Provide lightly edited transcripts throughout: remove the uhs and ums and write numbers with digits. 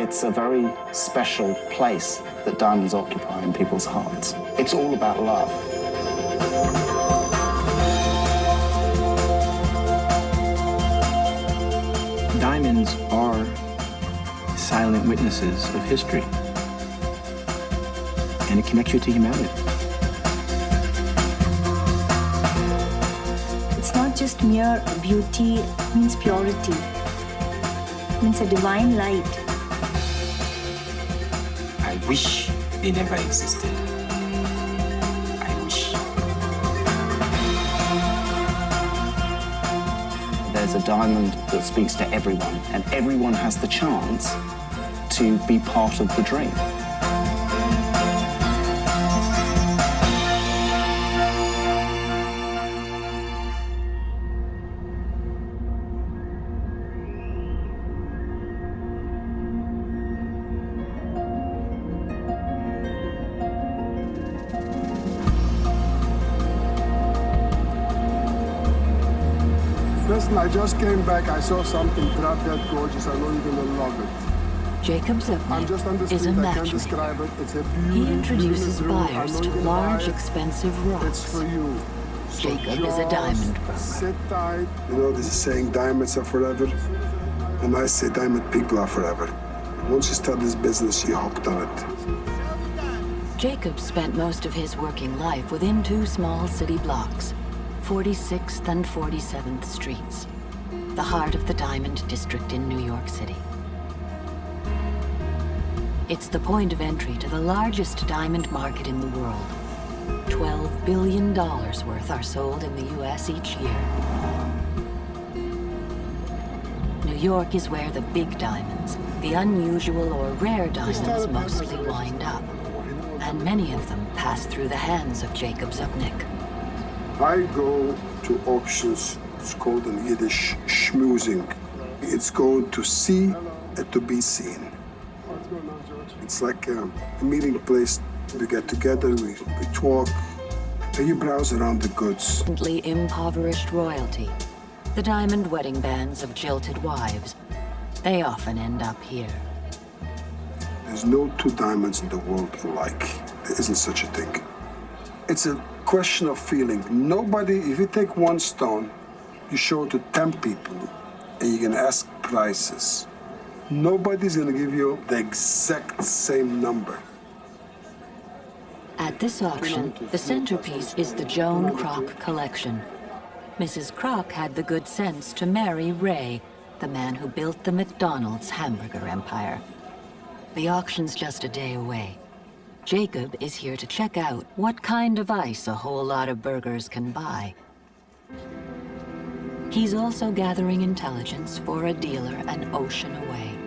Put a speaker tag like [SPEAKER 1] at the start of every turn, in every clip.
[SPEAKER 1] It's a very special place that diamonds occupy in people's hearts. It's all about love.
[SPEAKER 2] Diamonds are silent witnesses of history, and it connects you to humanity.
[SPEAKER 3] It's not just mere beauty, it means purity. It means a divine light.
[SPEAKER 4] I wish they never existed. I wish.
[SPEAKER 1] There's a diamond that speaks to everyone, and everyone has the chance to be part of the dream.
[SPEAKER 5] Listen, I just came back. I saw something drop dead gorgeous. I know you're gonna love it.
[SPEAKER 6] Jacob
[SPEAKER 5] I'm just on the
[SPEAKER 6] Zupnick is a
[SPEAKER 5] street. I can't describe
[SPEAKER 6] matchmaker.
[SPEAKER 5] it. It's a beauty.
[SPEAKER 6] He introduces
[SPEAKER 5] beauty room. I
[SPEAKER 6] buyers
[SPEAKER 5] know
[SPEAKER 6] to
[SPEAKER 5] you're gonna
[SPEAKER 6] large,
[SPEAKER 5] buy it.
[SPEAKER 6] expensive
[SPEAKER 5] It's
[SPEAKER 6] rocks.
[SPEAKER 5] for you. So
[SPEAKER 6] Jacob is a
[SPEAKER 5] just
[SPEAKER 6] diamond broker.
[SPEAKER 5] Sit tight. You know, there's a saying, diamonds are forever. And I say diamond people are forever. Once you start this business, you're hooked on it.
[SPEAKER 6] Jacob spent most of his working life within two small city blocks, 46th and 47th Streets, the heart of the Diamond District in New York City. It's the point of entry to the largest diamond market in the world. $12 billion worth are sold in the US each year. New York is where the big diamonds, the unusual or rare diamonds, mostly wind up. And many of them pass through the hands of Jacob Zupnick.
[SPEAKER 5] I go to auctions. It's called in Yiddish schmoozing. It's going to see and to be seen. It's like a meeting place. We get together, we talk, and you browse around the goods.
[SPEAKER 6] Impoverished royalty, the diamond wedding bands of jilted wives. They often end up here.
[SPEAKER 5] There's no two diamonds in the world alike. There isn't such a thing. It's a question of feeling. Nobody, if you take one stone, you show it to 10 people, and you're gonna ask prices. Nobody's gonna give you the exact same number.
[SPEAKER 6] At this auction, the centerpiece is the Joan Kroc collection. Mrs. Kroc had the good sense to marry Ray, the man who built the McDonald's hamburger empire. The auction's just a day away. Jacob is here to check out what kind of ice a whole lot of burgers can buy. He's also gathering intelligence for a dealer an ocean away.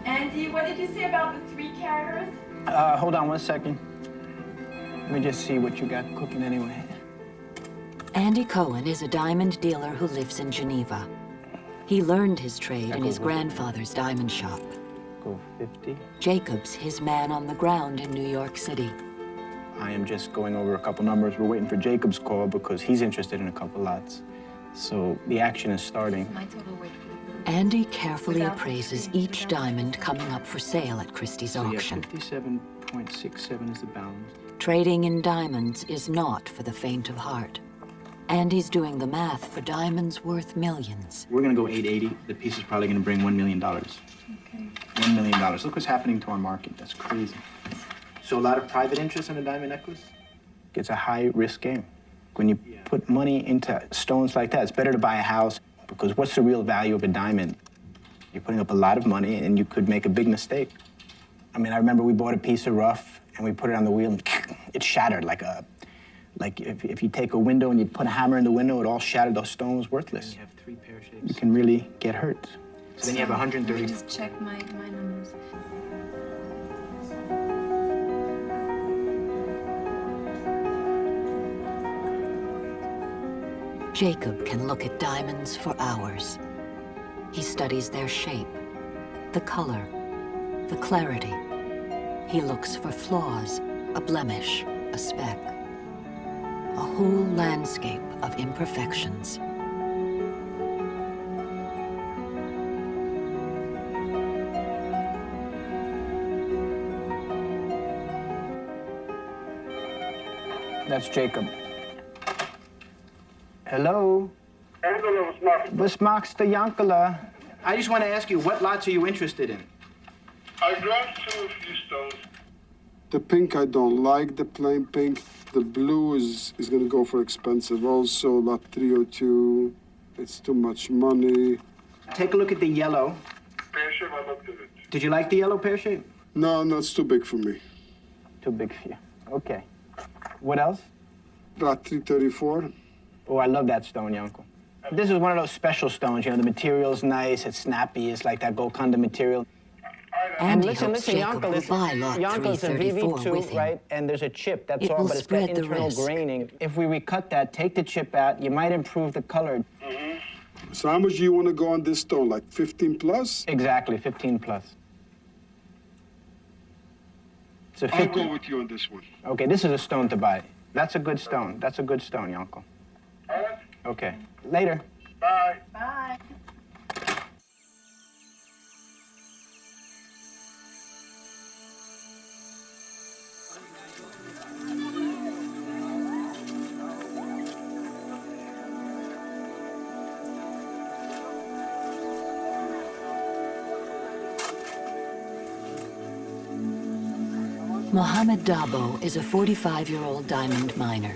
[SPEAKER 7] Andy, what did you say about the 3 carriers?
[SPEAKER 2] Hold on one second. Let me just see what you got cooking anyway.
[SPEAKER 6] Andy Cohen is a diamond dealer who lives in Geneva. He learned his trade in his grandfather's diamond shop.
[SPEAKER 2] Go 50.
[SPEAKER 6] Jacob's his man on the ground in New York City.
[SPEAKER 2] I am just going over a couple numbers. We're waiting for Jacob's call because he's interested in a couple lots. So the action is starting.
[SPEAKER 7] My total weight.
[SPEAKER 6] Andy carefully appraises each diamond coming up for sale at Christie's auction.
[SPEAKER 2] 57.67 is the balance.
[SPEAKER 6] Trading in diamonds is not for the faint of heart. Andy's doing the math for diamonds worth millions.
[SPEAKER 2] We're gonna go 880. The piece is probably gonna bring $1 million.
[SPEAKER 7] Okay.
[SPEAKER 2] $1 million. Look what's happening to our market. That's crazy. So a lot of private interest in a diamond necklace? It's a high-risk game. When you put money into stones like that, it's better to buy a house because what's the real value of a diamond? You're putting up a lot of money and you could make a big mistake. I mean, I remember we bought a piece of rough and we put it on the wheel and it shattered like if you take a window and you put a hammer in the window, it all shattered. Those stones worthless. You have 3 pear shapes. You can really get hurt. So then you have 130.
[SPEAKER 7] Let me just check my numbers.
[SPEAKER 6] Jacob can look at diamonds for hours. He studies their shape, the color, the clarity. He looks for flaws, a blemish, a speck. A whole landscape of imperfections.
[SPEAKER 2] That's Jacob. Hello? Was maakst du, Jankele? I just want to ask you, what lots are you interested in?
[SPEAKER 5] I glanced through a few stones. The pink I don't like, the plain pink. The blue is going to go for expensive also. Lot 302, it's too much money.
[SPEAKER 2] Take a look at the yellow.
[SPEAKER 5] Pear shape, I looked at it.
[SPEAKER 2] Did you like the yellow pear shape?
[SPEAKER 5] No, it's too big for me.
[SPEAKER 2] Too big for you. Okay. What else?
[SPEAKER 5] Lot 334.
[SPEAKER 2] Oh, I love that stone, Yanko. This is one of those special stones, you know, the material's nice, it's snappy, it's like that Golconda material.
[SPEAKER 6] And
[SPEAKER 2] listen,
[SPEAKER 6] Jacob will buy lot
[SPEAKER 2] Yanko's a
[SPEAKER 6] 334
[SPEAKER 2] VV2,
[SPEAKER 6] with him.
[SPEAKER 2] right? And there's a chip, that's
[SPEAKER 6] It
[SPEAKER 2] all,
[SPEAKER 6] will
[SPEAKER 2] but it's got
[SPEAKER 6] spread the
[SPEAKER 2] internal
[SPEAKER 6] risk.
[SPEAKER 2] graining. If we recut that, take the chip out, you might improve the color.
[SPEAKER 5] So how much do you want to go on this stone? Like 15 plus?
[SPEAKER 2] Exactly, 15 plus. So
[SPEAKER 5] I'll go with you on this one.
[SPEAKER 2] Okay, this is a stone to buy. That's a good stone. That's a good stone, Yanko.
[SPEAKER 5] All right.
[SPEAKER 2] Okay, later.
[SPEAKER 5] Bye.
[SPEAKER 7] Bye.
[SPEAKER 6] Mohammed Dabo is a 45-year-old diamond miner.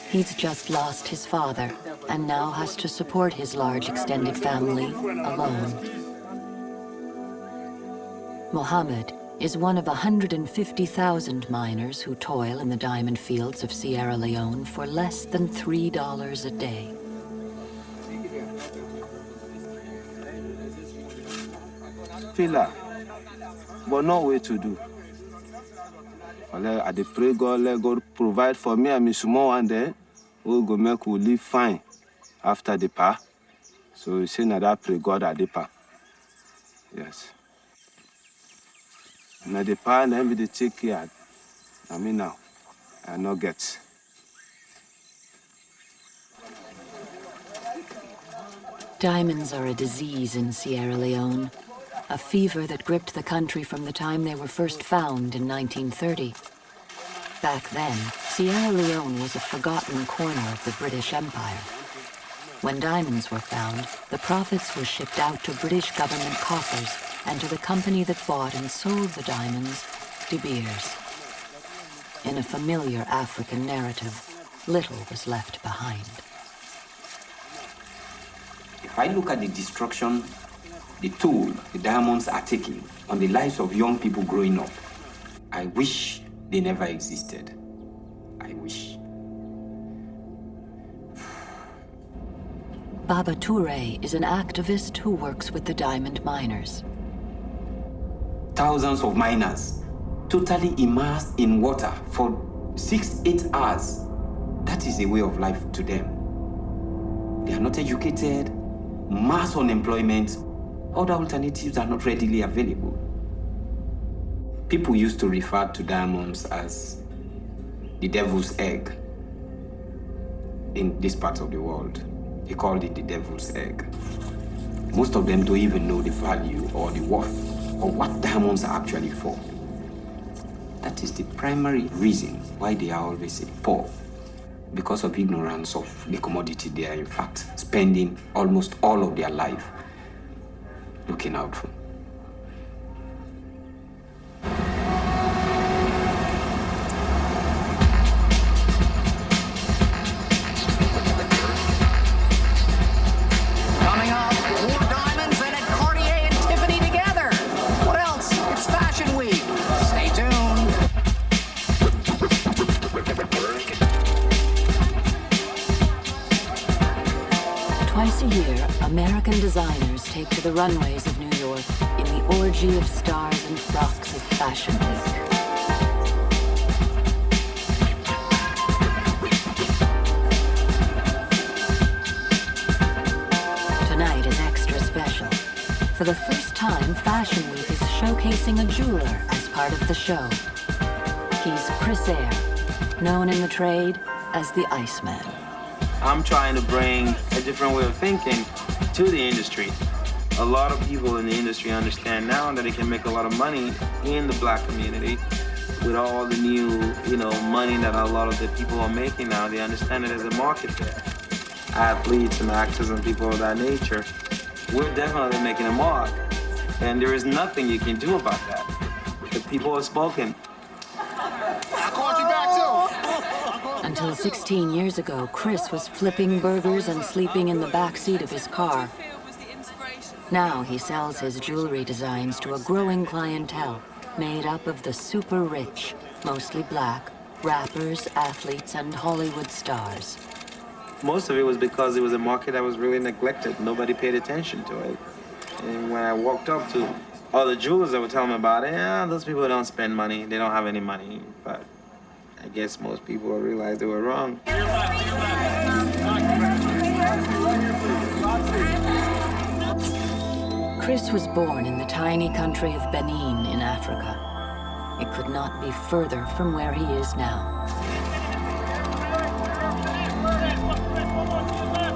[SPEAKER 6] He's just lost his father and now has to support his large extended family alone. Mohammed is one of 150,000 miners who toil in the diamond fields of Sierra Leone for less than $3 a day.
[SPEAKER 8] Fila, but no way to do. I dey pray God, let God provide for me and me small one day. We go make we live fine after the pa. So you say na that pray God at the pa. Yes. Na the pa and then we dey take care. I mean now, I no get.
[SPEAKER 6] Diamonds are a disease in Sierra Leone, a fever that gripped the country from the time they were first found in 1930. Back then, Sierra Leone was a forgotten corner of the British Empire. When diamonds were found, the profits were shipped out to British government coffers and to the company that bought and sold the diamonds, De Beers. In a familiar African narrative, little was left behind.
[SPEAKER 4] If I look at the destruction, the toll the diamonds are taking on the lives of young people growing up, I wish they never existed. I wish.
[SPEAKER 6] Baba Toure is an activist who works with the diamond miners.
[SPEAKER 4] Thousands of miners totally immersed in water for 6-8 hours. That is a way of life to them. They are not educated, mass unemployment, other alternatives are not readily available. People used to refer to diamonds as the devil's egg in this part of the world. They called it the devil's egg. Most of them don't even know the value or the worth of what diamonds are actually for. That is the primary reason why they are always poor, because of ignorance of the commodity they are in fact spending almost all of their life looking out for.
[SPEAKER 9] Coming up, more diamonds and at Cartier and Tiffany together. What else? It's Fashion Week. Stay tuned.
[SPEAKER 6] Twice a year, American designers take to the runways of New York in the orgy of stars and frocks of Fashion Week. Tonight is extra special. For the first time, Fashion Week is showcasing a jeweler as part of the show. He's Christie, known in the trade as the Iceman.
[SPEAKER 10] I'm trying to bring a different way of thinking to the industry. A lot of people in the industry understand now that they can make a lot of money in the black community With all the new, money that a lot of the people are making now, they understand it as a market there. Athletes and actors and people of that nature, we're definitely making a mark. And there is nothing you can do about that. The people have spoken.
[SPEAKER 9] I called you back too.
[SPEAKER 6] Until 16 years ago, Chris was flipping burgers and sleeping in the back seat of his car. Now he sells his jewelry designs to a growing clientele made up of the super rich, mostly black, rappers, athletes, and Hollywood stars.
[SPEAKER 10] Most of it was because it was a market that was really neglected. Nobody paid attention to it. And when I walked up to all the jewelers that were telling me about it, those people don't spend money. They don't have any money. But I guess most people realized they were wrong.
[SPEAKER 6] Chris was born in the tiny country of Benin in Africa. It could not be further from where he is now.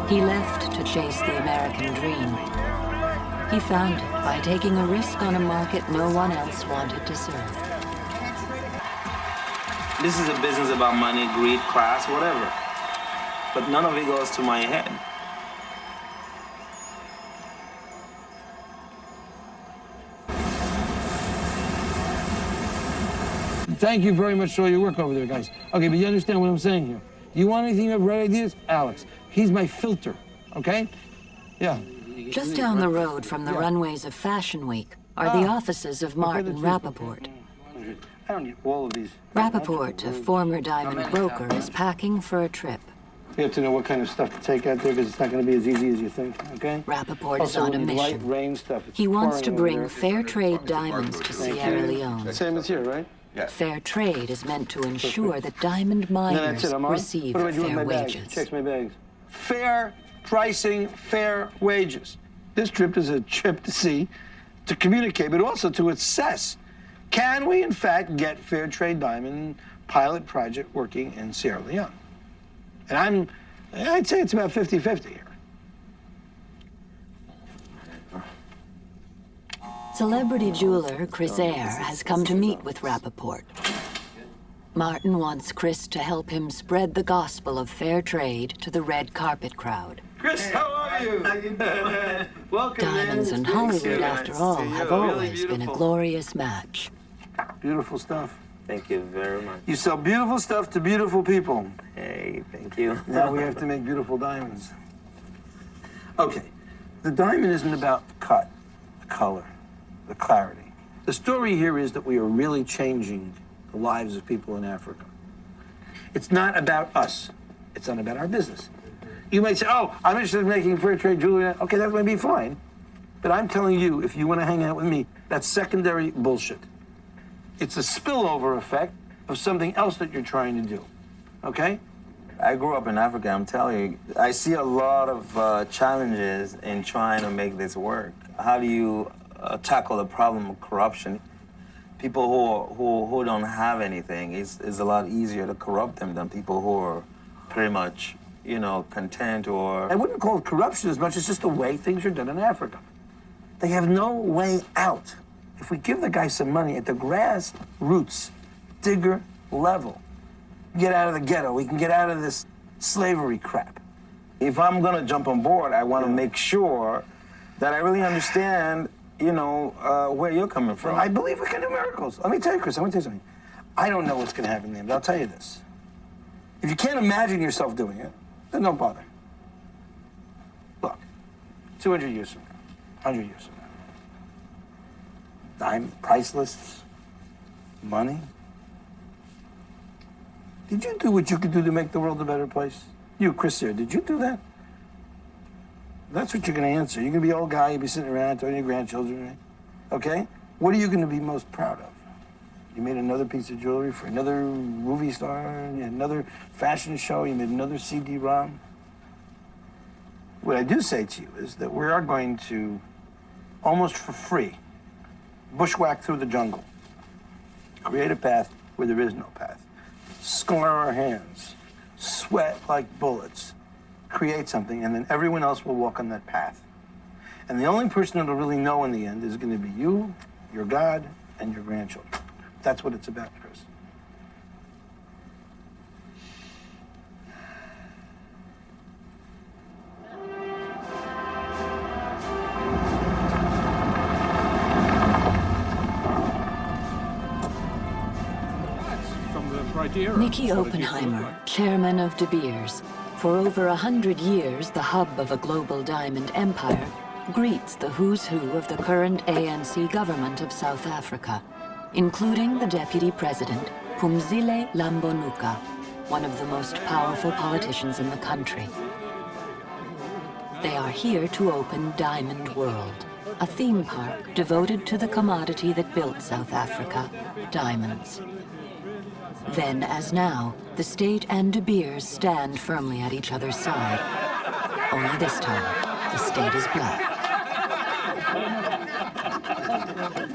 [SPEAKER 6] He left to chase the American dream. He found it by taking a risk on a market no one else wanted to serve.
[SPEAKER 10] This is a business about money, greed, class, whatever. But none of it goes to my head.
[SPEAKER 11] Thank you very much for all your work over there, guys. Okay, but you understand what I'm saying here. You want anything you have right ideas? Alex. He's my filter, okay? Yeah.
[SPEAKER 6] Just down the road from the runways of Fashion Week are the offices of Martin Rapaport.
[SPEAKER 11] I don't need all of these.
[SPEAKER 6] Rapaport, a former diamond broker, is packing for a trip.
[SPEAKER 11] You have to know what kind of stuff to take out there because it's not going to be as easy as you think, okay?
[SPEAKER 6] Rapaport is on a mission.
[SPEAKER 11] Light rain stuff.
[SPEAKER 6] He wants to bring fair trade diamonds to Sierra Leone.
[SPEAKER 11] Same as here, right?
[SPEAKER 6] Fair trade is meant to ensure that diamond miners receive fair wages.
[SPEAKER 11] Checks my bags. Fair pricing, fair wages. This trip is a trip to see, to communicate, but also to assess. Can we, in fact, get fair trade diamond pilot project working in Sierra Leone? And I'd say it's about 50-50 here.
[SPEAKER 6] Celebrity jeweler Christie has come to meet with Rapaport. Martin wants Chris to help him spread the gospel of fair trade to the red carpet crowd.
[SPEAKER 11] Chris, how are you? How you doing? Welcome,
[SPEAKER 6] Diamonds and Hollywood, after all, have always been a glorious match.
[SPEAKER 11] Beautiful stuff.
[SPEAKER 10] Thank you very much.
[SPEAKER 11] You sell beautiful stuff to beautiful people.
[SPEAKER 10] Hey, thank you.
[SPEAKER 11] Now we have to make beautiful diamonds. Okay, the diamond isn't about the cut, the color, the clarity. The story here is that we are really changing the lives of people in Africa. It's not about us. It's not about our business. You might say, oh, I'm interested in making fair trade jewelry. Okay, that might be fine. But I'm telling you, if you want to hang out with me, that's secondary bullshit. It's a spillover effect of something else that you're trying to do, okay?
[SPEAKER 10] I grew up in Africa, I'm telling you. I see a lot of challenges in trying to make this work. How do you tackle the problem of corruption? People who don't have anything, it's a lot easier to corrupt them than people who are pretty much, content or...
[SPEAKER 11] I wouldn't call it corruption as much as just the way things are done in Africa. They have no way out. If we give the guy some money at the grassroots, digger level, get out of the ghetto, we can get out of this slavery crap.
[SPEAKER 10] If I'm gonna jump on board, I wanna make sure that I really understand, where you're coming from.
[SPEAKER 11] I believe we can do miracles. Let me tell you, Chris, I want to tell you something. I don't know what's gonna happen there, but I'll tell you this. If you can't imagine yourself doing it, then don't bother. Look, 200 years from now, 100 years from now, diamond, priceless, money. Did you do what you could do to make the world a better place? You, Chris, here, did you do that? That's what you're going to answer. You're going to be an old guy, you'll be sitting around talking to your grandchildren, right? Okay? What are you going to be most proud of? You made another piece of jewelry for another movie star, you had another fashion show, you made another CD-ROM. What I do say to you is that we are going to, almost for free, bushwhack through the jungle, create a path where there is no path, scar our hands, sweat like bullets, create something, and then everyone else will walk on that path. And the only person that'll really know in the end is going to be you, your God, and your grandchildren. That's what it's about, Chris.
[SPEAKER 12] idea.
[SPEAKER 6] Nicky Oppenheimer, chairman of De Beers, for over 100 years the hub of a global diamond empire, greets the who's who of the current ANC government of South Africa, including the deputy president, Phumzile Lambonuka, one of the most powerful politicians in the country. They are here to open Diamond World, a theme park devoted to the commodity that built South Africa, diamonds. Then, as now, the state and De Beers stand firmly at each other's side. Only this time, the state is black.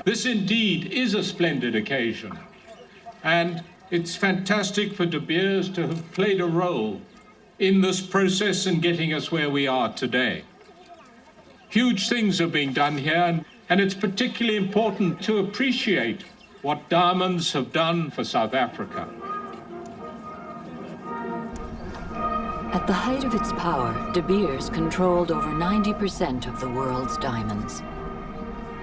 [SPEAKER 12] This indeed is a splendid occasion, and it's fantastic for De Beers to have played a role in this process and getting us where we are today. Huge things are being done here, and it's particularly important to appreciate what diamonds have done for South Africa.
[SPEAKER 6] At the height of its power, De Beers controlled over 90% of the world's diamonds.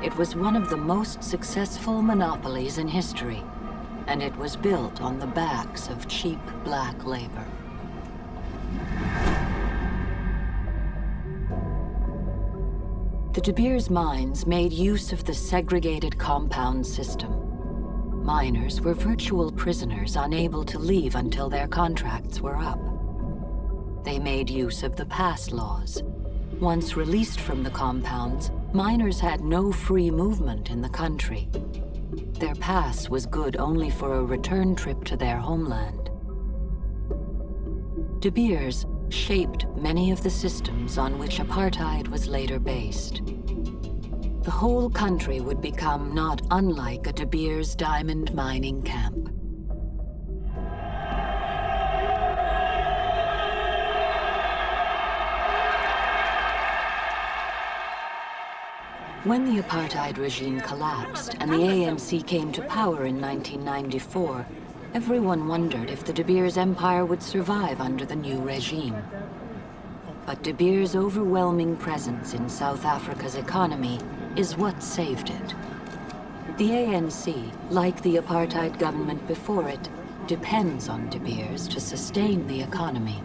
[SPEAKER 6] It was one of the most successful monopolies in history, and it was built on the backs of cheap black labor. The De Beers mines made use of the segregated compound system. Miners were virtual prisoners unable to leave until their contracts were up. They made use of the pass laws. Once released from the compounds, miners had no free movement in the country. Their pass was good only for a return trip to their homeland. De Beers shaped many of the systems on which apartheid was later based. The whole country would become not unlike a De Beers diamond mining camp. When the apartheid regime collapsed and the ANC came to power in 1994, everyone wondered if the De Beers empire would survive under the new regime. But De Beers' overwhelming presence in South Africa's economy is what saved it. The ANC, like the apartheid government before it, depends on De Beers to sustain the economy.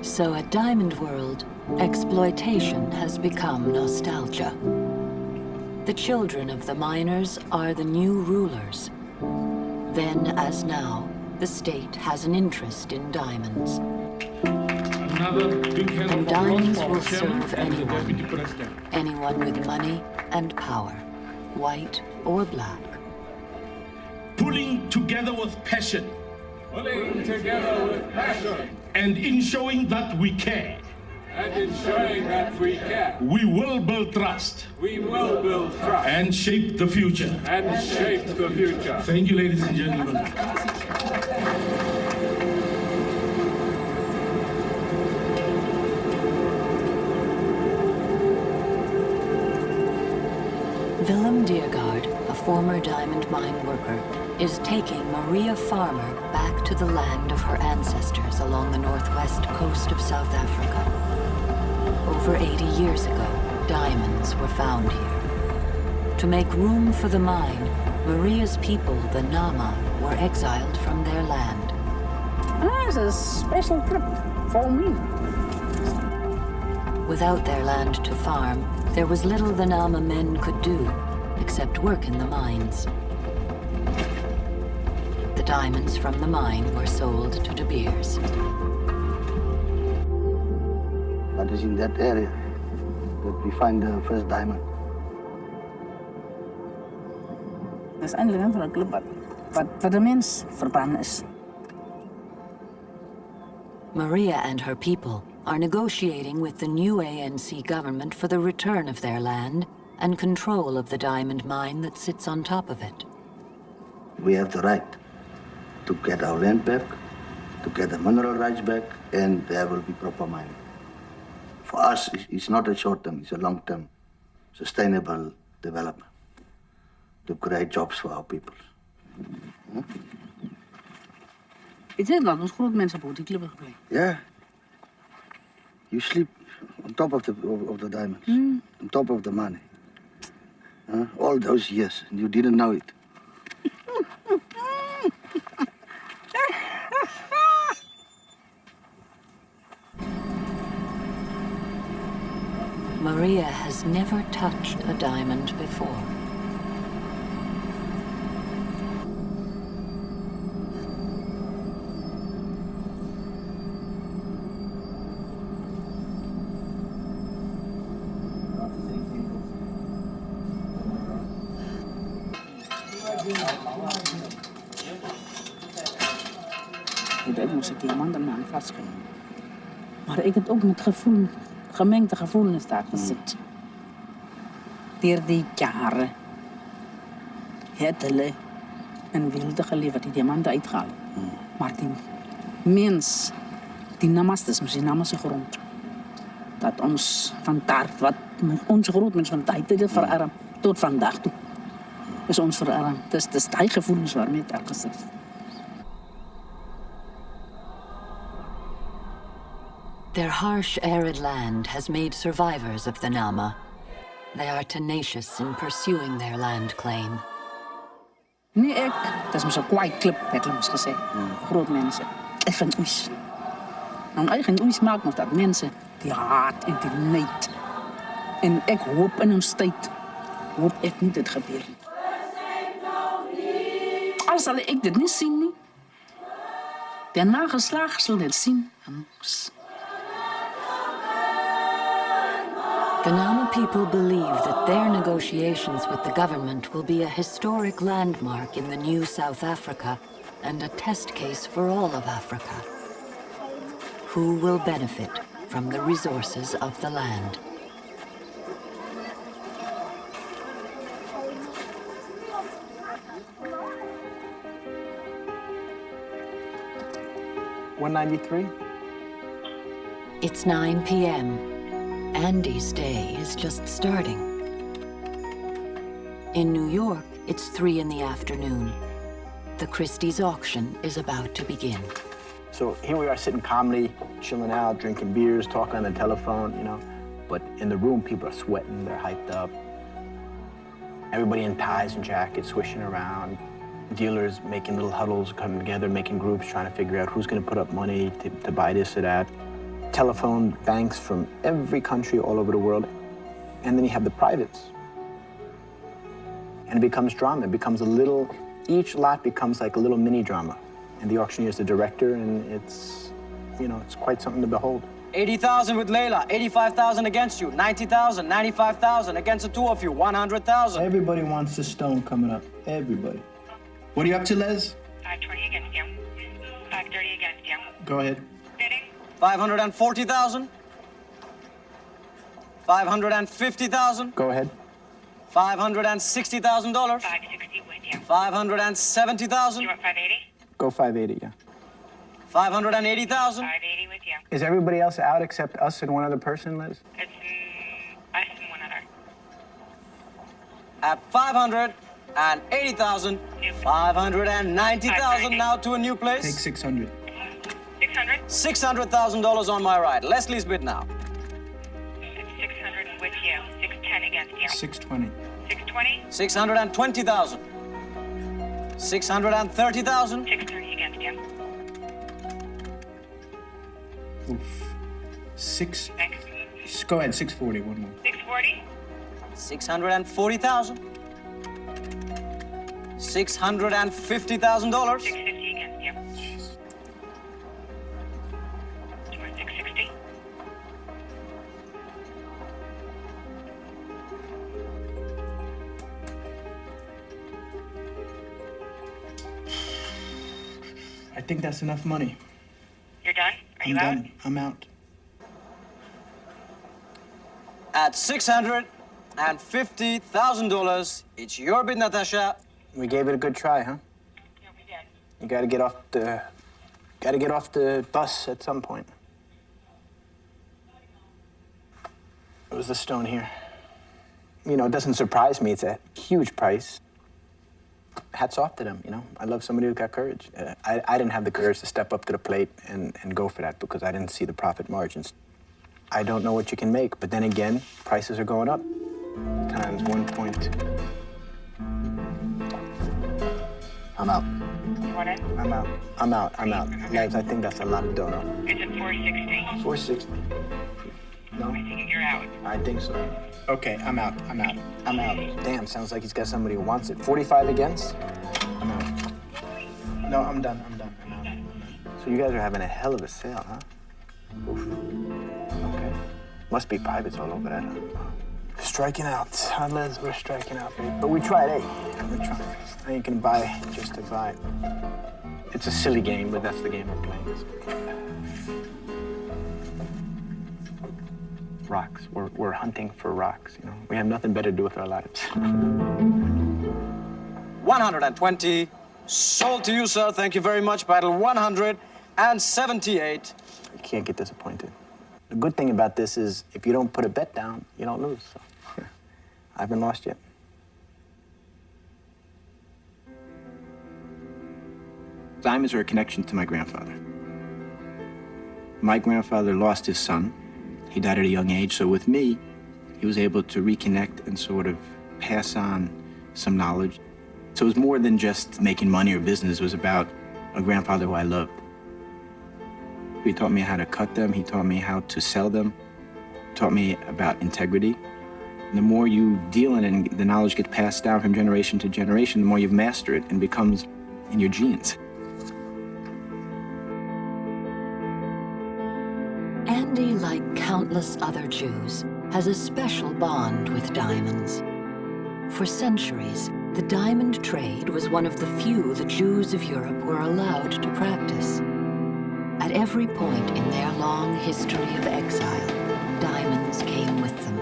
[SPEAKER 6] So at Diamond World, exploitation has become nostalgia. The children of the miners are the new rulers. Then, as now, the state has an interest in diamonds. And diamonds will serve anyone with money and power, white or black.
[SPEAKER 13] Pulling together with passion.
[SPEAKER 12] Pulling together with passion.
[SPEAKER 13] And in showing that we care.
[SPEAKER 12] And in showing that we care.
[SPEAKER 13] We will build trust.
[SPEAKER 12] We will build trust.
[SPEAKER 13] And shape the future.
[SPEAKER 12] And shape the future.
[SPEAKER 13] Thank you, ladies and gentlemen.
[SPEAKER 6] Willem Diergaardt, a former diamond mine worker, is taking Maria Farmer back to the land of her ancestors along the northwest coast of South Africa. Over 80 years ago, diamonds were found here. To make room for the mine, Maria's people, the Nama, were exiled from their land.
[SPEAKER 14] It's a special trip for me.
[SPEAKER 6] Without their land to farm, there was little the Nama men could do, except work in the mines. The diamonds from the mine were sold to De Beers.
[SPEAKER 15] That is in that area that we find the first diamond.
[SPEAKER 14] Dat is eindelijk een van de club wat de mens verbannen is.
[SPEAKER 6] Maria and her people are negotiating with the new ANC government for the return of their land and control of the diamond mine that sits on top of it.
[SPEAKER 15] We have the right to get our land back, to get the mineral rights back, and there will be proper mining. For us, it's not a short-term, it's a long-term, sustainable development to create jobs for our people.
[SPEAKER 14] Het is dat ons groot mensen op die klippen gebleven.
[SPEAKER 15] Yeah. You sleep on top of the diamonds, on top of the money. All those years, and you didn't know it.
[SPEAKER 6] Maria has never touched a diamond before.
[SPEAKER 14] Ik moest een diamanten aan vastgeven. Maar ik heb ook met gevoel, gemengde gevoelens daar gezet. Door die jaren. Hettelen en wilde geleefd die diamanten uitgehaald. Maar die mens, die namastes, misschien namens de grond. Dat ons van daar, wat onze grootmens van tijd heeft verarmd, tot vandaag toe. Is ons verarmd. Dus die gevoelens waarmee het daar gezet is.
[SPEAKER 6] Their harsh, arid land has made survivors of the Nama. They are tenacious in pursuing their land claim.
[SPEAKER 14] Nee, dat is me zo'n kwaai club, heb ik gezegd. Groot mensen. Ik vind oes. Nou, eigen oes maakt nog dat mensen die haat en die neid. En ik hoop in ons tijd, hoop ik niet het gebeurt. Al zal ik dit niet zien, nie. De nageslagen zullen dit zien.
[SPEAKER 6] The Nama people believe that their negotiations with the government will be a historic landmark in the new South Africa and a test case for all of Africa. Who will benefit from the resources of the land?
[SPEAKER 2] $193?
[SPEAKER 6] It's 9 p.m. Andy's day is just starting. In New York, it's 3 in the afternoon. The Christie's auction is about to begin.
[SPEAKER 2] So here we are sitting calmly, chilling out, drinking beers, talking on the telephone, you know. But in the room, people are sweating, they're hyped up. Everybody in ties and jackets, swishing around. Dealers making little huddles, coming together, making groups, trying to figure out who's going to put up money to buy this or that. Telephone banks from every country all over the world. And then you have the privates. And it becomes drama. It becomes each lot becomes like a little mini drama. And the auctioneer is the director, and it's quite something to behold.
[SPEAKER 16] 80,000 with Layla, 85,000 against you, 90,000, 95,000 against the two of you, 100,000.
[SPEAKER 2] Everybody wants the stone coming up. Everybody. What are you up to, Les?
[SPEAKER 17] 520 against you. 530 against you.
[SPEAKER 2] Go ahead.
[SPEAKER 16] 540,000. 550,000.
[SPEAKER 2] Go ahead.
[SPEAKER 16] $560,000.
[SPEAKER 17] 560 with you.
[SPEAKER 16] 570,000.
[SPEAKER 17] You want 580?
[SPEAKER 2] Go 580, yeah.
[SPEAKER 16] 580,000.
[SPEAKER 17] 580 with you.
[SPEAKER 2] Is everybody else out except us and one other person, Liz?
[SPEAKER 17] It's us and one other.
[SPEAKER 16] At 580,000. 590,000 now to a new place.
[SPEAKER 2] Take 600.
[SPEAKER 17] 600?
[SPEAKER 16] $600,000 on my right. Leslie's bid now.
[SPEAKER 17] It's 600 with you. 610 against you.
[SPEAKER 2] 620.
[SPEAKER 17] 620?
[SPEAKER 16] 620,000. 630,000.
[SPEAKER 17] 630 against you.
[SPEAKER 2] Oof.
[SPEAKER 17] Thanks.
[SPEAKER 2] Go ahead, 640, one more.
[SPEAKER 17] 640?
[SPEAKER 16] 640,000. $650,000.
[SPEAKER 17] 650 against you.
[SPEAKER 2] Jeez.
[SPEAKER 17] Do you want 660?
[SPEAKER 2] I think that's enough money.
[SPEAKER 17] You're done? Are
[SPEAKER 2] I'm
[SPEAKER 17] you
[SPEAKER 2] done.
[SPEAKER 17] out?
[SPEAKER 2] I'm out.
[SPEAKER 16] At $650,000, it's your bid, Natasha.
[SPEAKER 2] We gave it a good try, huh?
[SPEAKER 17] Yeah, we did.
[SPEAKER 2] You gotta get off the bus at some point. It was the stone here. You know, it doesn't surprise me. It's a huge price. Hats off to them, you know. I love somebody who got courage. I didn't have the courage to step up to the plate and go for that because I didn't see the profit margins. I don't know what you can make, but then again, prices are going up. times 1.2. I'm out.
[SPEAKER 17] You want it?
[SPEAKER 2] I'm out. Guys, I think that's a lot of dough.
[SPEAKER 17] Is it 460?
[SPEAKER 2] 460. No?
[SPEAKER 17] I think you're out.
[SPEAKER 2] I think so. Okay, I'm out. Damn, sounds like he's got somebody who wants it. 45 against? I'm out. No, I'm done. I'm out. So you guys are having a hell of a sale, huh? Oof. Okay. Must be pivots all over that, huh? Striking out. Liz, we're striking out, baby. But we tried, eh? We're trying. I ain't gonna buy just to buy. It's a silly game, but that's the game we're playing. Rocks. We're hunting for rocks, you know? We have nothing better to do with our lives.
[SPEAKER 16] 120. Sold to you, sir. Thank you very much. Battle 178.
[SPEAKER 2] You can't get disappointed. The good thing about this is if you don't put a bet down, you don't lose. So I haven't lost yet. Diamonds are a connection to my grandfather. My grandfather lost his son. He died at a young age, so with me, he was able to reconnect and sort of pass on some knowledge. So it was more than just making money or business. It was about a grandfather who I loved. He taught me how to cut them. He taught me how to sell them. He taught me about integrity. And the more you deal in it and the knowledge gets passed down from generation to generation, the more you've mastered it and becomes in your genes.
[SPEAKER 6] Andy, like countless other Jews, has a special bond with diamonds. For centuries, the diamond trade was one of the few the Jews of Europe were allowed to practice. At every point in their long history of exile, diamonds came with them.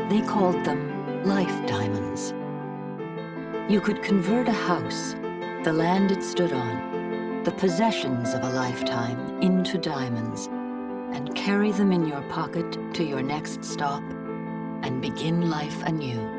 [SPEAKER 6] They called them life diamonds. You could convert a house, the land it stood on, the possessions of a lifetime into diamonds, and carry them in your pocket to your next stop and begin life anew.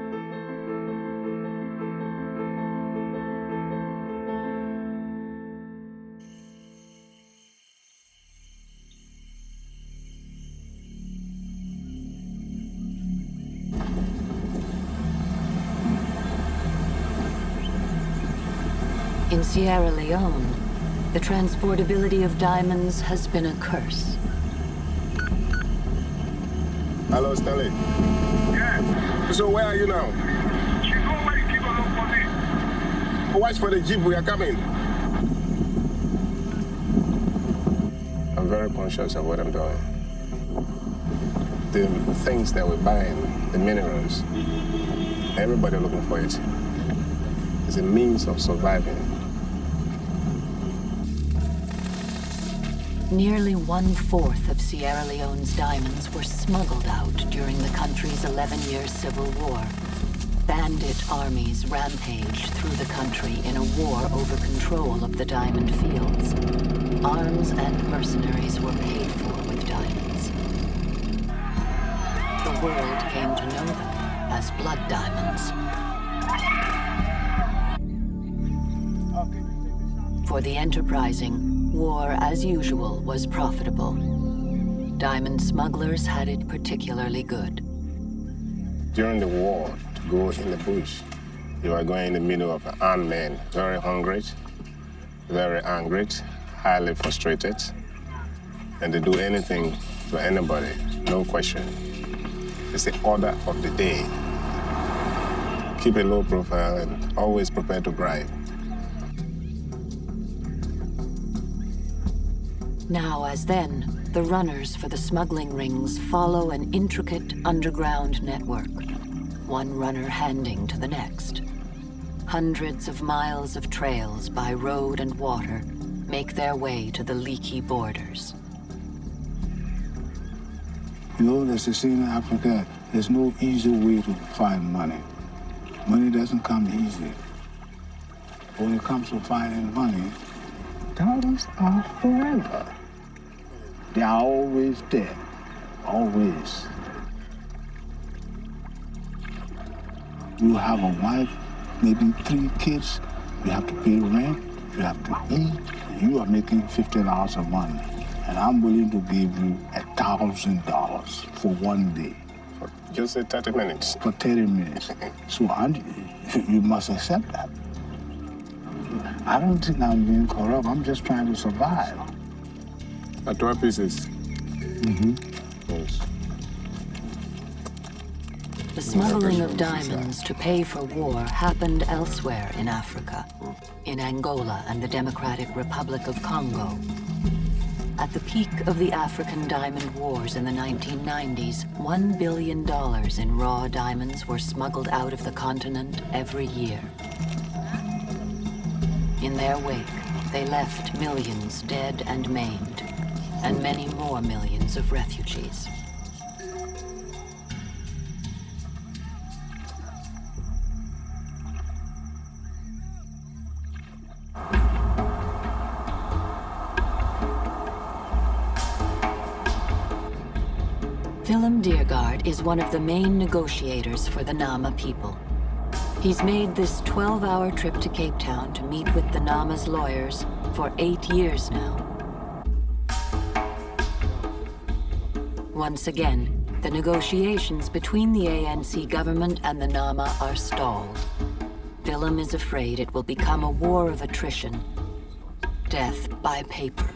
[SPEAKER 6] In Sierra Leone, the transportability of diamonds has been a curse.
[SPEAKER 18] Hello, Stanley.
[SPEAKER 19] Yeah.
[SPEAKER 18] So where are you now?
[SPEAKER 19] You know where you keep on looking for me.
[SPEAKER 18] Watch for the jeep, we are coming. I'm very conscious of what I'm doing. The things that we're buying, the minerals, everybody looking for it. It's a means of surviving.
[SPEAKER 6] Nearly 1/4 of Sierra Leone's diamonds were smuggled out during the country's 11-year civil war. Bandit armies rampaged through the country in a war over control of the diamond fields. Arms and mercenaries were paid for with diamonds. The world came to know them as blood diamonds. For the enterprising, war, as usual, was profitable. Diamond smugglers had it particularly good.
[SPEAKER 18] During the war, to go in the bush, you are going in the middle of an armed men, very hungry, very angry, highly frustrated, and they do anything to anybody, no question. It's the order of the day. Keep a low profile and always prepare to bribe.
[SPEAKER 6] Now as then, the runners for the smuggling rings follow an intricate underground network, one runner handing to the next. Hundreds of miles of trails by road and water make their way to the leaky borders.
[SPEAKER 20] You know, as they say in Africa, there's no easy way to find money. Money doesn't come easy. When it comes to finding money, dollars are forever. They are always there, always. You have a wife, maybe 3 kids, you have to pay rent, you have to eat, and you are making $50 a month. And I'm willing to give you $1,000 for one day.
[SPEAKER 18] For Just say 30 minutes.
[SPEAKER 20] For 30 minutes. So you must accept that. I don't think I'm being corrupt. I'm just trying to survive.
[SPEAKER 18] At 12 pieces.
[SPEAKER 20] Mm-hmm.
[SPEAKER 18] Yes.
[SPEAKER 6] The smuggling of diamonds to pay for war happened elsewhere in Africa, in Angola and the Democratic Republic of Congo. At the peak of the African diamond wars in the 1990s, $1 billion in raw diamonds were smuggled out of the continent every year. In their wake, they left millions dead and maimed, and many more millions of refugees. Willem Diergaardt is one of the main negotiators for the Nama people. He's made this 12-hour trip to Cape Town to meet with the Nama's lawyers for 8 years now. Once again, the negotiations between the ANC government and the Nama are stalled. Willem is afraid it will become a war of attrition, death by paper.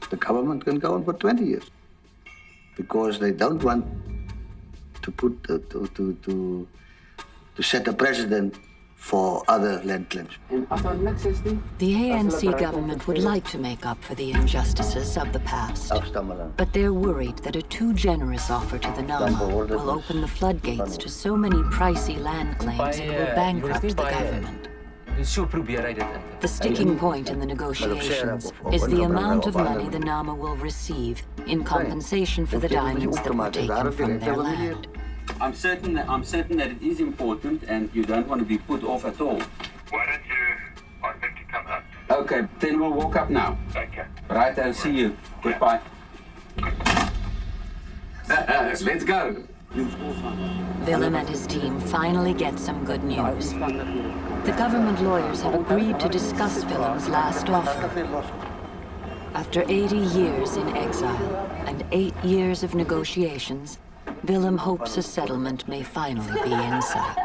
[SPEAKER 15] The government can go on for 20 years because they don't want to put to set a precedent for other land claims.
[SPEAKER 6] The ANC government would like to make up for the injustices of the past, but they're worried that a too generous offer to the Nama will open the floodgates to so many pricey land claims it will bankrupt the government. The sticking point in the negotiations is the amount of money the Nama will receive in compensation for the diamonds that were taken from their land.
[SPEAKER 21] I'm certain that it is important and you don't want to be put off at all.
[SPEAKER 19] Why don't you ask them to come up?
[SPEAKER 21] Okay, then we'll walk up now.
[SPEAKER 19] Okay.
[SPEAKER 21] Right, I'll see you. Goodbye. Let's go.
[SPEAKER 6] Willem and his team finally get some good news. The government lawyers have agreed to discuss Willem's last offer. After 80 years in exile and 8 years of negotiations, Willem hopes a settlement may finally be in sight.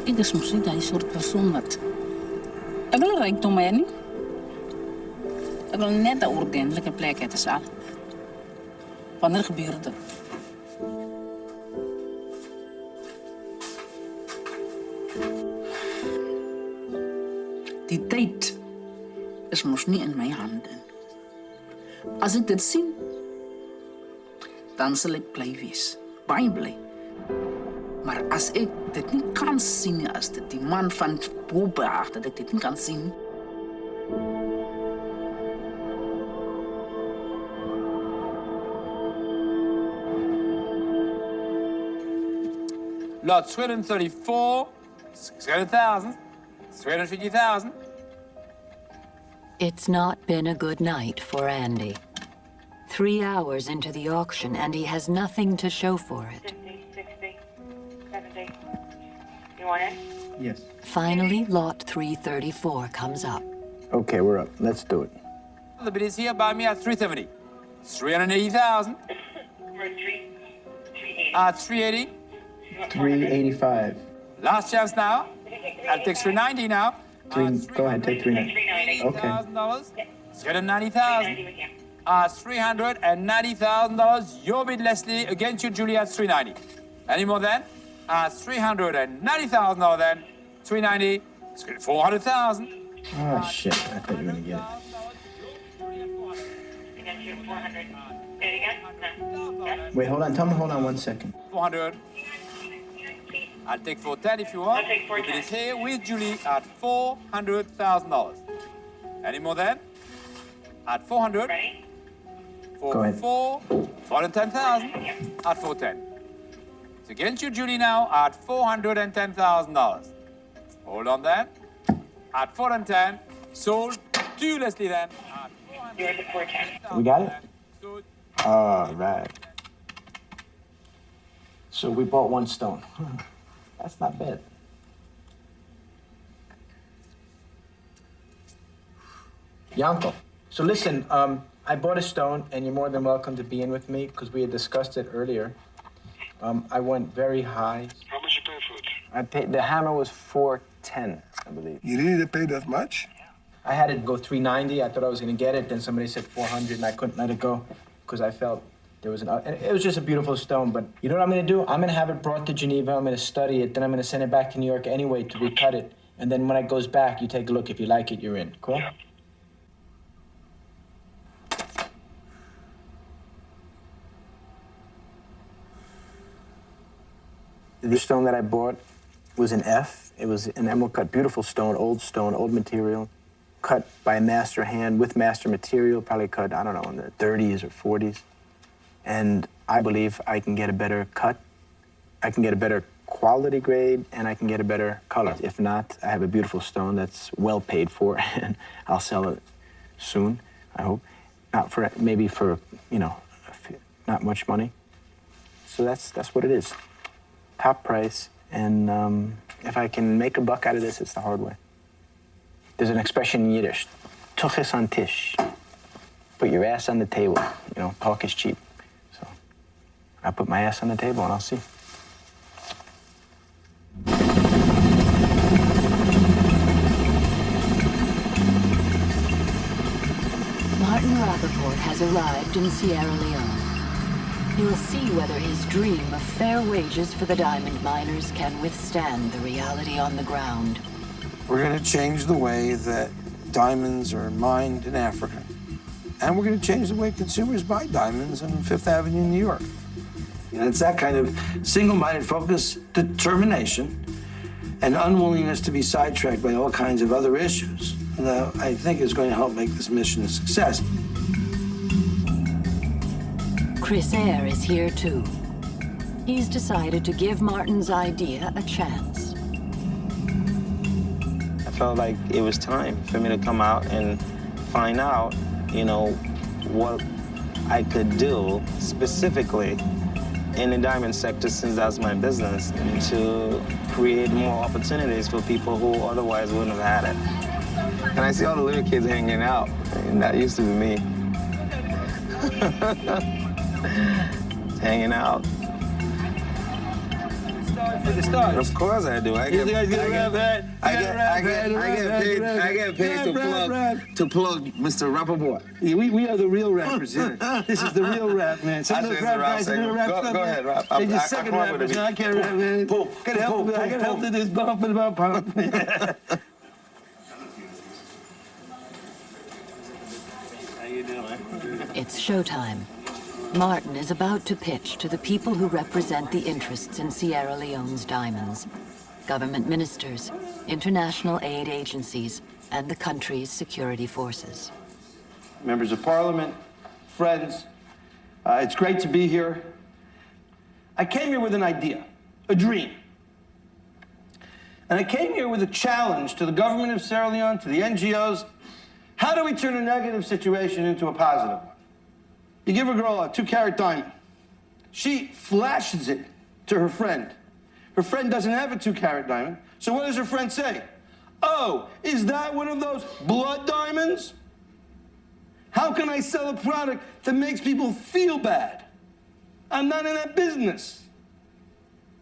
[SPEAKER 14] Ik is misschien die soort persoon wat... Ik wil rijkdom hebben niet. Ik wil net een ordentelijke plek hebben zijn. Wanneer gebeurt het? Die tijd is mos niet in mijn handen. Als ik dit zie, dan zal ik blij wees. Baie blij. Maar als ik dit niet kan zien, als die man van bovenaf, dat ik dit niet kan zien.
[SPEAKER 22] Lot 234, 600,000, 350,000.
[SPEAKER 6] It's not been a good night for Andy. 3 hours into the auction and he has nothing to show for it.
[SPEAKER 17] 50, 60, 70. You want it?
[SPEAKER 2] Yes.
[SPEAKER 6] Finally, lot 334 comes up.
[SPEAKER 2] Okay, we're up. Let's do it.
[SPEAKER 22] The bid is here by me at 370. 380,000. 380.
[SPEAKER 2] 385.
[SPEAKER 22] Last chance now. I'll take 390 now.
[SPEAKER 2] Go ahead, take 390. Okay.
[SPEAKER 22] $390,000. 390,000. $390,000. Your bid, Leslie, against you, Julie, at 390. Any more then? $390,000 then. 390. 400,000.
[SPEAKER 2] Oh, shit. I thought you were going to get it. Wait, hold on. Hold on 1 second.
[SPEAKER 22] 400. I'll take 410 if you want.
[SPEAKER 17] I'll take 410.
[SPEAKER 22] It is here with Julie at $400,000. Any more then? At 400.
[SPEAKER 2] Go ahead.
[SPEAKER 22] 410,000 at 410. It's against you, Julie, now at $410,000. Hold on then. At 410, sold to Leslie then.
[SPEAKER 17] Yours at 410.
[SPEAKER 2] We got it? All right. So we bought one stone. That's not bad. Yanko. So listen, I bought a stone, and you're more than welcome to be in with me, because we had discussed it earlier. I went very high.
[SPEAKER 5] How much you pay for it?
[SPEAKER 2] I paid, the hammer was $410, I believe.
[SPEAKER 5] You needed to pay that much?
[SPEAKER 2] I had it go $390. I thought I was gonna get it. Then somebody said $400, and I couldn't let it go because I felt there was and it was just a beautiful stone. But you know what I'm gonna do? I'm gonna have it brought to Geneva. I'm gonna study it. Then I'm gonna send it back to New York anyway to recut it. And then when it goes back, you take a look. If you like it, you're in. Cool? Yeah. The stone that I bought was an F. It was an emerald cut, beautiful stone, old material, cut by a master hand with master material, probably cut, I don't know, in the 30s or 40s. And I believe I can get a better cut, I can get a better quality grade, and I can get a better color. If not, I have a beautiful stone that's well paid for, and I'll sell it soon, I hope. Not for, maybe for, you know, not much money. So that's what it is. Top price, and if I can make a buck out of this, it's the hard way. There's an expression in Yiddish, tuches an tish. Put your ass on the table. You know, talk is cheap. So I put my ass on the table and I'll see.
[SPEAKER 6] Martin Rapaport has arrived in Sierra Leone. He'll see whether his dream of fair wages for the diamond miners can withstand the reality on the ground.
[SPEAKER 11] We're going to change the way that diamonds are mined in Africa. And we're going to change the way consumers buy diamonds on Fifth Avenue in New York.
[SPEAKER 10] You know, it's that kind of single-minded focus, determination, and unwillingness to be sidetracked by all kinds of other issues that I think is going to help make this mission a success.
[SPEAKER 6] Chris Eyre is here too. He's decided to give Martin's idea a chance.
[SPEAKER 10] I felt like it was time for me to come out and find out, you know, what I could do specifically in the diamond sector, since that's my business, and to create more opportunities for people who otherwise wouldn't have had it. And I see all the little kids hanging out, and that used to be me. Hanging out. Of course I do. I get paid to plug Mr. Rapaport.
[SPEAKER 11] We are the real rappers here. This is the real rap, man. Some of those rap guys are real rap stuff.
[SPEAKER 10] Go ahead, rap.
[SPEAKER 11] They just second rappers, man. I can't rap, man. I gotta help to this bump and about pump.
[SPEAKER 10] How you doing?
[SPEAKER 6] It's showtime. Martin is about to pitch to the people who represent the interests in Sierra Leone's diamonds. Government ministers, international aid agencies, and the country's security forces.
[SPEAKER 11] Members of Parliament, friends, it's great to be here. I came here with an idea, a dream. And I came here with a challenge to the government of Sierra Leone, to the NGOs. How do we turn a negative situation into a positive one? You give a girl a 2-carat diamond. She flashes it to her friend. Her friend doesn't have a 2-carat diamond, so what does her friend say? Oh, is that one of those blood diamonds? How can I sell a product that makes people feel bad? I'm not in that business.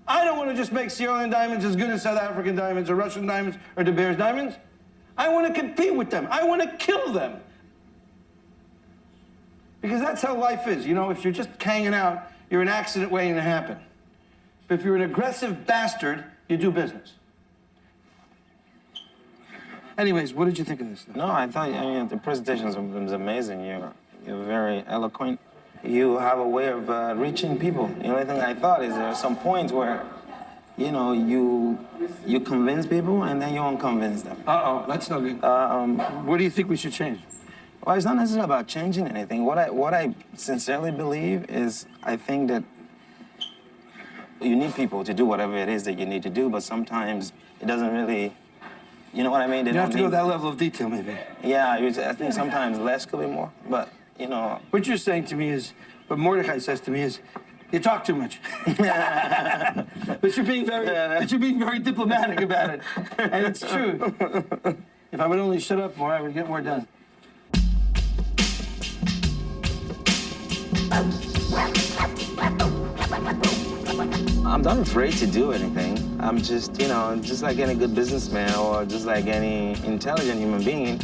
[SPEAKER 11] I don't want to just make Sierra Leone diamonds as good as South African diamonds or Russian diamonds or De Beers diamonds. I want to compete with them. I want to kill them. Because that's how life is. You know, if you're just hanging out, you're an accident waiting to happen. But if you're an aggressive bastard, you do business. Anyways, what did you think of this?
[SPEAKER 10] No, I mean, the presentation was amazing. You're very eloquent. You have a way of reaching people. The only thing I thought is there are some points where, you know, you convince people and then you won't convince them.
[SPEAKER 11] Uh-oh, that's no good. What do you think we should change?
[SPEAKER 10] Well, it's not necessarily about changing anything. What I sincerely believe is I think that You need people to do whatever it is that you need to do, but sometimes it doesn't really, you know what I mean?
[SPEAKER 11] You have to go to that level of detail, maybe.
[SPEAKER 10] Yeah, I think sometimes less could be more, but, you know.
[SPEAKER 11] What you're saying to me is, what Mordecai says to me is, you talk too much. But you're being very diplomatic about it. And it's true. If I would only shut up more, I would get more done.
[SPEAKER 10] I'm not afraid to do anything. I'm just, you know, just like any good businessman or just like any intelligent human being,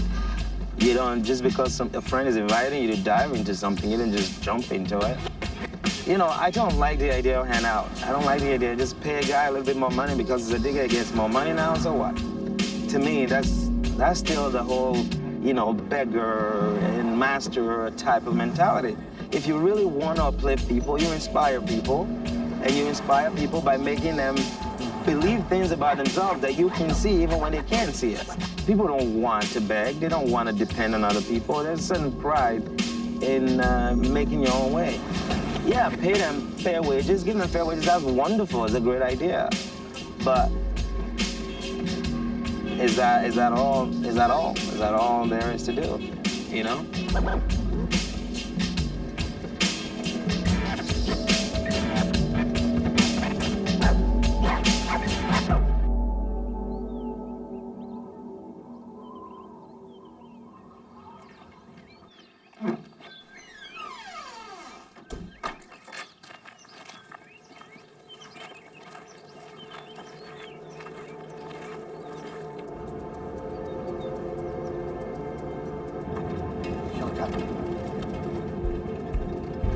[SPEAKER 10] you don't, just because a friend is inviting you to dive into something, you don't just jump into it. You know, I don't like the idea of handout. I don't like the idea of just pay a guy a little bit more money because the digger gets more money now, so what? To me, that's still the whole, you know, beggar and master type of mentality. If you really want to uplift people, you inspire people, and you inspire people by making them believe things about themselves that you can see even when they can't see it. People don't want to beg. They don't want to depend on other people. There's a certain pride in making your own way. Yeah, pay them fair wages, give them fair wages, that's wonderful, it's a great idea. But is that all there is to do, you know?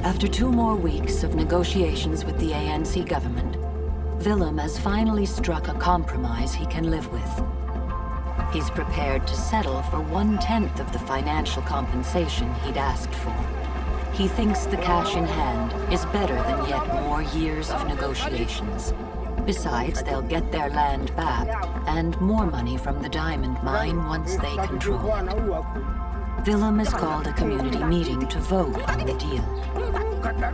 [SPEAKER 6] After 2 more weeks of negotiations with the ANC government, Willem has finally struck a compromise he can live with. He's prepared to settle for 1/10 of the financial compensation he'd asked for. He thinks the cash in hand is better than yet more years of negotiations. Besides, they'll get their land back and more money from the diamond mine once they control it. Willem has called a community meeting to vote on the deal.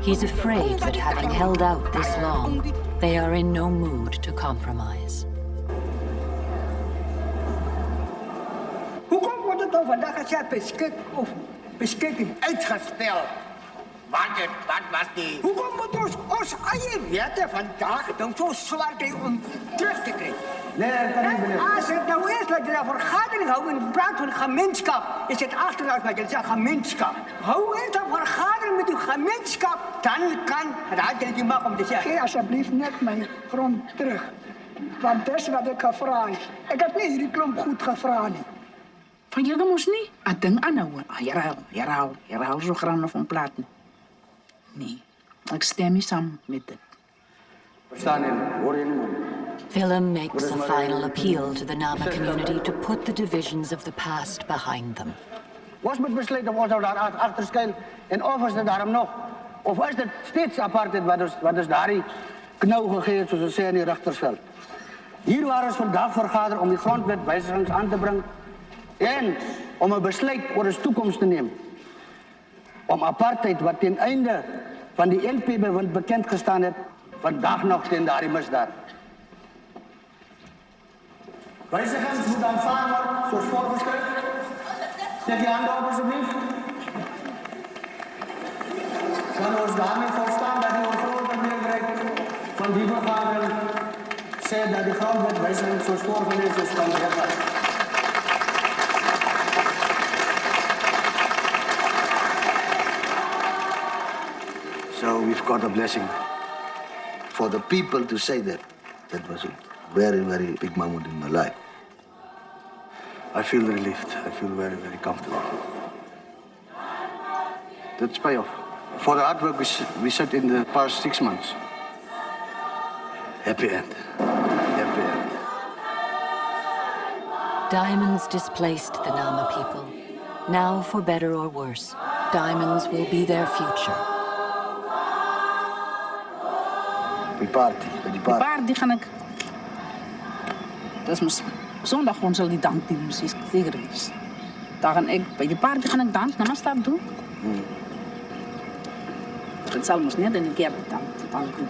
[SPEAKER 6] He's afraid that having held out this long, they are in no mood to compromise.
[SPEAKER 1] Hoekom wordt het dan vandaag gezegd beschikking uitgesteld? Wat was die? Hoekom moet ons eigen wetten vandaag dan zo zwaar om terug te krijgen? Nee, als het nou is dat je een vergadering houdt in plaats van gemeenschap, is het achteraf dat je zegt gemeenschap. Hou eens een vergadering met uw gemeenschap, dan kan raad je die mag om te zeggen.
[SPEAKER 3] Geef alsjeblieft net mijn grond terug. Want dat is wat ik gevraagd. Ik heb niet die klomp goed gevraagd.
[SPEAKER 14] Van jullie moest niet? Ik denk aan nou. Herhaal zo graag van platen. Nee, ik stem niet samen met het.
[SPEAKER 6] Willem makes a final appeal to the Nama community to put the divisions of the past behind them.
[SPEAKER 1] Was moet besluiten of ons daar achter schuil en of is het daarom nog? Of is het steeds apartheid wat is daar die knauw gegeven zoals ze zeggen in die rechtersveld? Hier waren ze vandaag vergaderd om die grondwet wijzigings aan te brengen en om een besluit voor de toekomst te nemen. Om apartheid, wat ten einde van die LP-bewind bekend gestaan heeft, vandaag nog ten daarin misdaad. Wijzigings moet aanvaard worden, zoals voorgeschreven. Steek je handen op, alsjeblieft. Kan ons daarmee volstaan dat die grote meerderheid van die vergadering zegt dat die grondwet wijziging zoals voorgelezen is kan werden.
[SPEAKER 15] So we've got a blessing. For the people to say that, that was a very, very big moment in my life. I feel relieved. I feel very, very comfortable. That's payoff. For the hard work we set in the past 6 months. Happy end. Happy end.
[SPEAKER 6] Diamonds displaced the Nama people. Now, for better or worse, diamonds will be their future.
[SPEAKER 15] Die party.
[SPEAKER 14] Die party ga ik. Dat is zondag gewoon zal die dans die muziek tegen is. Daar ga ik bij die party ga ik dansen, maar staat doen. Het zal ons net in een keer dansen.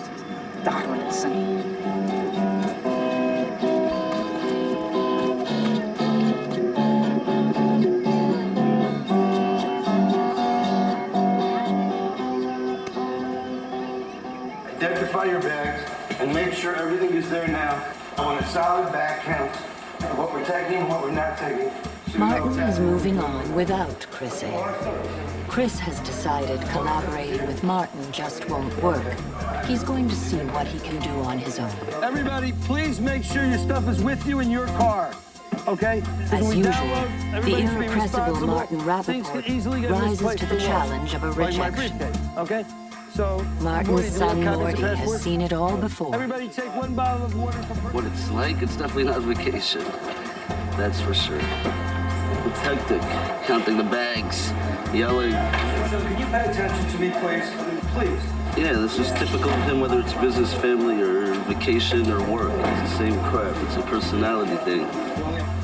[SPEAKER 14] Daar wil ek sing.
[SPEAKER 11] Identify your bags and make sure everything is there now. I want a solid bag count of what we're taking and what we're not taking.
[SPEAKER 6] Martin is moving on without Christie. Chris has decided collaborating with Martin just won't work. He's going to see what he can do on his own.
[SPEAKER 11] Everybody, please make sure your stuff is with you in your car. Okay?
[SPEAKER 6] As usual, the irrepressible Martin Rapaport rises to the challenge of a rejection.
[SPEAKER 11] Okay? So,
[SPEAKER 6] Martin's son Morty has seen it all before.
[SPEAKER 11] Everybody take one bottle of water for...
[SPEAKER 7] What it's like, it's definitely not vacation. That's for sure. It's hectic, counting the bags, yelling.
[SPEAKER 11] So can you pay attention to me, please? Please.
[SPEAKER 7] Yeah, this is typical of him, whether it's business, family, or vacation, or work. It's the same crap. It's a personality thing.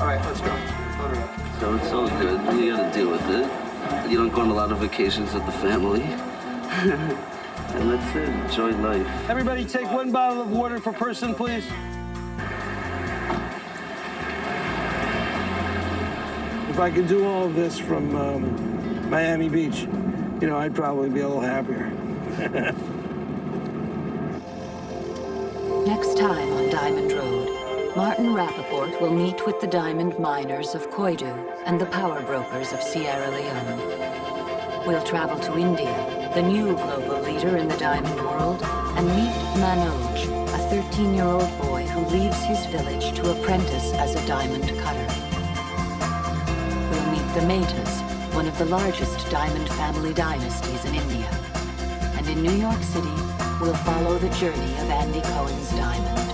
[SPEAKER 11] All right, let's go. Load her up.
[SPEAKER 7] So it's all good. You gotta deal with it. You don't go on a lot of vacations with the family. And that's it. Enjoy life.
[SPEAKER 11] Everybody take one bottle of water per person, please. If I could do all of this from Miami Beach, you know, I'd probably be a little happier.
[SPEAKER 6] Next time on Diamond Road, Martin Rapaport will meet with the diamond miners of Koidu and the power brokers of Sierra Leone. We'll travel to India, the new global leader in the diamond world, and meet Manoj, a 13-year-old boy who leaves his village to apprentice as a diamond cutter. We'll meet the Metas, one of the largest diamond family dynasties in India. And in New York City, we'll follow the journey of Andy Cohen's diamond.